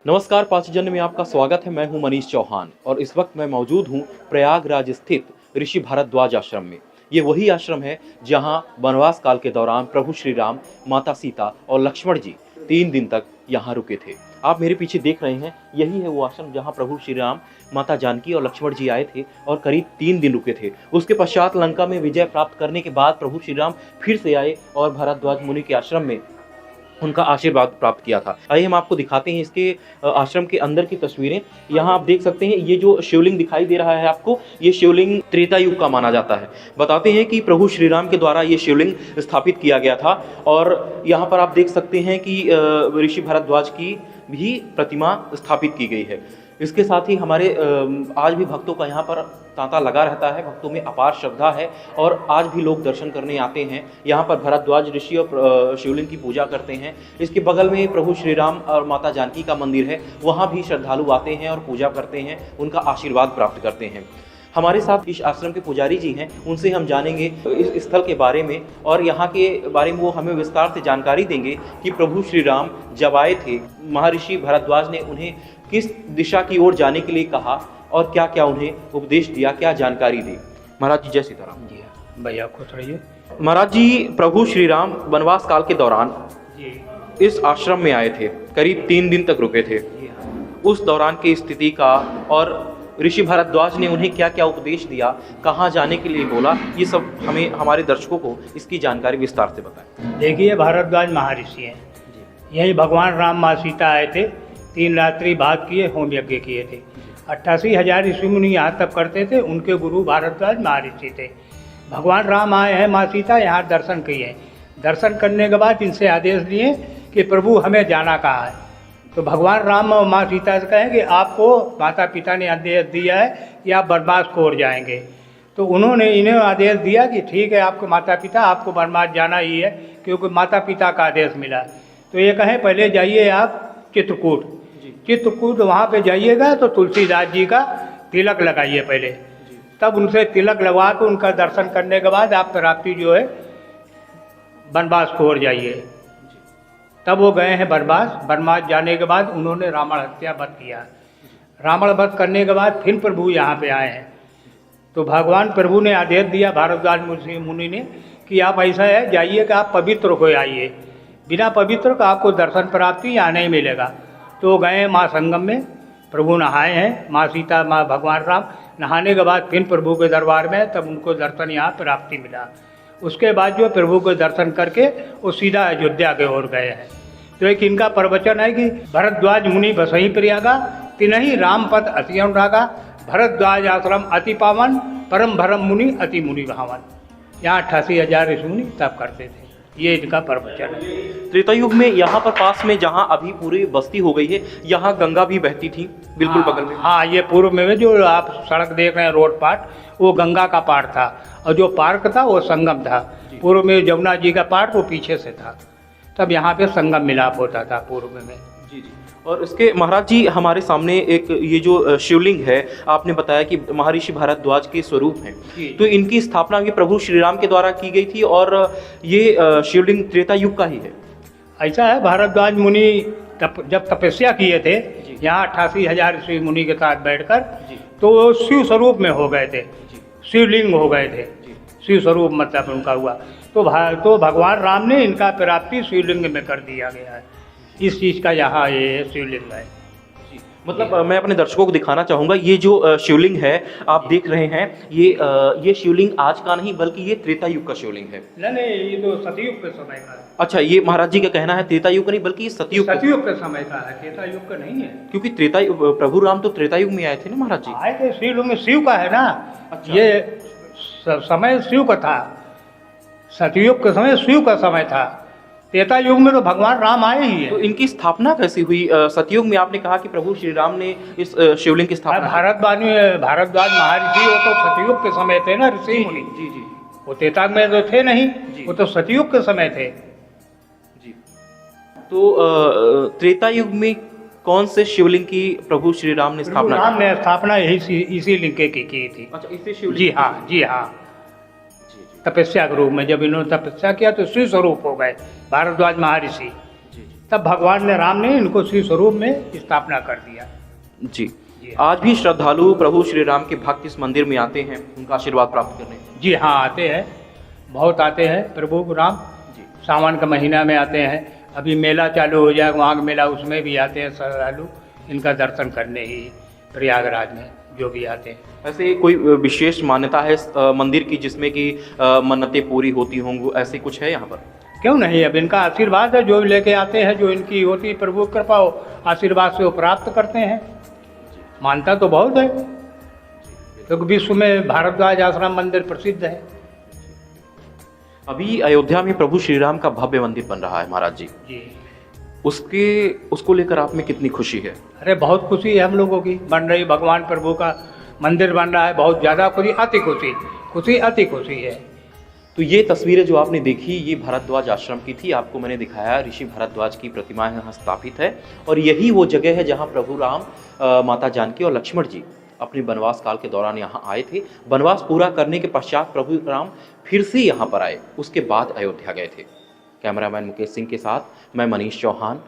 नमस्कार पांचजन्य में आपका स्वागत है। मैं हूं मनीष चौहान और इस वक्त मैं मौजूद हूं प्रयागराज स्थित ऋषि भारद्वाज आश्रम में। ये वही आश्रम है जहां वनवास काल के दौरान प्रभु श्री राम, माता सीता और लक्ष्मण जी 3 दिन तक यहाँ रुके थे। आप मेरे पीछे देख रहे हैं, यही है वो आश्रम जहाँ प्रभु श्री राम, माता जानकी और लक्ष्मण जी आए थे और करीब 3 दिन रुके थे। उसके पश्चात लंका में विजय प्राप्त करने के बाद प्रभु श्री राम फिर से आए और भारद्वाज मुनि के आश्रम में उनका आशीर्वाद प्राप्त किया था। आइए हम आपको दिखाते हैं इसके आश्रम के अंदर की तस्वीरें। यहाँ आप देख सकते हैं, ये जो शिवलिंग दिखाई दे रहा है आपको, ये शिवलिंग त्रेता युग का माना जाता है। बताते हैं कि प्रभु श्री राम के द्वारा ये शिवलिंग स्थापित किया गया था और यहाँ पर आप देख सकते हैं कि ऋषि भारद्वाज की भी प्रतिमा स्थापित की गई है। इसके साथ ही हमारे आज भी भक्तों का यहाँ पर तांता लगा रहता है। भक्तों में अपार श्रद्धा है और आज भी लोग दर्शन करने आते हैं। यहाँ पर भारद्वाज ऋषि और शिवलिंग की पूजा करते हैं। इसके बगल में प्रभु श्री राम और माता जानकी का मंदिर है, वहाँ भी श्रद्धालु आते हैं और पूजा करते हैं, उनका आशीर्वाद प्राप्त करते हैं। हमारे साथ इस आश्रम के पुजारी जी हैं, उनसे हम जानेंगे इस स्थल के बारे में और यहाँ के बारे में वो हमें विस्तार से जानकारी देंगे कि प्रभु श्री राम जब आए थे, महर्षि भारद्वाज ने उन्हें किस दिशा की ओर जाने के लिए कहा और क्या क्या उन्हें उपदेश दिया, क्या जानकारी दी। महाराज जी जय सीताराम। जी भैया खुश रहिए। महाराज जी, प्रभु श्री राम वनवास काल के दौरान जी इस आश्रम में आए थे, करीब 3 दिन तक रुके थे। जी हाँ। उस दौरान की स्थिति का और ऋषि भारद्वाज ने उन्हें क्या क्या उपदेश दिया, कहाँ जाने के लिए बोला, ये सब हमें हमारे दर्शकों को इसकी जानकारी विस्तार से बताएं। देखिए, भारद्वाज महर्षि हैं। यही भगवान राम माँ सीता आए थे, 3 रात्रि बाद किए, होम यज्ञ किए थे। 88,000 ऋषि मुनि यहाँ तक करते थे, उनके गुरु भारद्वाज महर्षि थे। भगवान राम आए हैं, माँ सीता यहाँ दर्शन किए। दर्शन करने के बाद इनसे आदेश दिए कि प्रभु हमें जाना कहाँ है। तो भगवान राम और माँ सीता से कहें कि आपको माता पिता ने आदेश दिया है कि आप वनवास को ओर जाएंगे। तो उन्होंने इन्हें आदेश दिया कि ठीक है, आपको माता पिता, आपको वनवास जाना ही है, क्योंकि माता पिता का आदेश मिला। तो ये कहें पहले जाइए आप चित्रकूट। चित्रकूट वहाँ पे जाइएगा तो तुलसीदास जी का तिलक लगाइए पहले, तब उनसे तिलक लगवा के उनका दर्शन करने के बाद आप प्राप्ति जो है वनवास को ओर जाइए। तब वो गए हैं वनवास। वनवास जाने के बाद उन्होंने रावण हत्या वध किया। रावण वध करने के बाद फिर प्रभु यहाँ पे आए हैं। तो भगवान प्रभु ने आदेश दिया भारद्वाज मुनि ने कि आप ऐसा है, जाइए कि आप पवित्र हो आइए, बिना पवित्र का आपको दर्शन प्राप्ति यहाँ नहीं मिलेगा। तो गए माँ संगम में, प्रभु नहाए हैं, माँ सीता, माँ भगवान राम। नहाने के बाद फिर प्रभु के दरबार में, तब उनको दर्शन यहाँ प्राप्ति मिला। उसके बाद जो प्रभु को दर्शन करके वो सीधा अयोध्या के ओर गए हैं। तो एक इनका प्रवचन है कि भरद्वाज मुनि बसई प्रयागा, तिनहि राम पद अति अनुरागा, भरद्वाज आश्रम अति पावन, परम भरम मुनि अति मुनि भावन। यहाँ 88,000 ऋषि मुनि तप करते थे। ये इनका प्रवचन है। त्रेता युग में यहाँ पर पास में, जहाँ अभी पूरी बस्ती हो गई है, यहाँ गंगा भी बहती थी बिल्कुल बगल में। हाँ, ये पूर्व में जो आप सड़क देख रहे हैं, रोड पार्ट, वो गंगा का पार्ट था और जो पार्क था वो संगम था। पूर्व में जमुना जी का पार्ट वो पीछे से था, तब यहाँ पे संगम मिलाप होता था पूर्व में। जी जी। और इसके महाराज जी, हमारे सामने एक ये जो शिवलिंग है, आपने बताया कि महर्षि भारद्वाज के स्वरूप हैं, तो इनकी स्थापना भी प्रभु श्री राम के द्वारा की गई थी और ये शिवलिंग त्रेता युग का ही है। ऐसा है, भारद्वाज मुनि जब तपस्या किए थे यहाँ 88,000 ऋषि मुनि के साथ बैठकर, तो वो शिव स्वरूप में हो गए थे, शिवलिंग हो गए थे। शिव स्वरूप मतलब उनका हुआ। तो भगवान राम ने इनका प्राप्ति शिवलिंग में कर दिया गया है। इस चीज़ का यहाँ ये शिवलिंग है। मतलब मैं अपने दर्शकों को दिखाना चाहूँगा, ये जो शिवलिंग है आप देख रहे हैं, ये शिवलिंग आज का नहीं बल्कि ये त्रेता युग का शिवलिंग है। नहीं, ये तो सतयुग के समय का है। अच्छा, ये महाराज जी का कहना है त्रेता युग का नहीं बल्कि ये सतयुग के समय का है, त्रेता युग का नहीं है। क्योंकि प्रभु राम तो त्रेता युग में आए थे ना महाराज जी। आए थे शिवलिंग में, शिव का है ना। अच्छा। ये समय शिव का था, सतयुग के समय शिव का समय था, त्रेता युग में तो भगवान राम आए ही है। तो इनकी स्थापना कैसी हुई? सतयुग में आपने कहा कि प्रभु श्री राम ने इस शिवलिंग की स्थापना। भारद्वाज महर्षि वो तो सतयुग के समय थे ना, ऋषि मुनि। जी जी। वो त्रेता में तो थे नहीं, वो तो सतयुग के समय थे। जी। तो त्रेता युग में कौन से शिवलिंग की प्रभु श्री राम ने स्थापना? राम ने स्थापना इसी लिंग की थी। अच्छा, इसी शिवलिंग। जी हाँ, जी हाँ। तपस्या के रूप में जब इन्होंने तपस्या किया तो शिव स्वरूप हो गए भारद्वाज महर्षि। तब भगवान ने राम ने इनको श्री स्वरूप में स्थापना कर दिया। जी। जी आज भी श्रद्धालु प्रभु श्री राम के भक्त इस मंदिर में आते हैं उनका आशीर्वाद प्राप्त करने। जी हाँ, आते हैं, बहुत आते हैं प्रभु राम। जी। सावन का महीना में आते हैं, अभी मेला चालू हो जाएगा वहाँ का मेला, उसमें भी आते हैं श्रद्धालु इनका दर्शन करने ही प्रयागराज में जो भी आते हैं। ऐसे कोई विशेष मान्यता है इस मंदिर की जिसमें कि मन्नतें पूरी होती होंगी, ऐसे कुछ है यहाँ पर? क्यों नहीं, अब इनका आशीर्वाद है, जो लेके आते हैं, जो इनकी होती है प्रभु की कृपा हो, आशीर्वाद से वो प्राप्त करते हैं। मानता तो बहुत है, क्योंकि विश्व में भारद्वाज आश्रम मंदिर प्रसिद्ध है। अभी अयोध्या में प्रभु श्री राम का भव्य मंदिर बन रहा है महाराज जी। जी, उसको लेकर आप में कितनी खुशी है? अरे बहुत खुशी है हम लोगों की, बन रही भगवान प्रभु का मंदिर बन रहा है, बहुत ज़्यादा खुशी, अति खुशी, खुशी अति खुशी है। तो ये तस्वीरें जो आपने देखी ये भारद्वाज आश्रम की थी, आपको मैंने दिखाया ऋषि भारद्वाज की प्रतिमाएं यहाँ स्थापित है और यही वो जगह है जहाँ प्रभु राम, माता जानकी और लक्ष्मण जी अपने वनवास काल के दौरान यहाँ आए थे। वनवास पूरा करने के पश्चात प्रभु राम फिर से यहाँ पर आए, उसके बाद अयोध्या गए थे। कैमरामैन मुकेश सिंह के साथ मैं मनीष चौहान,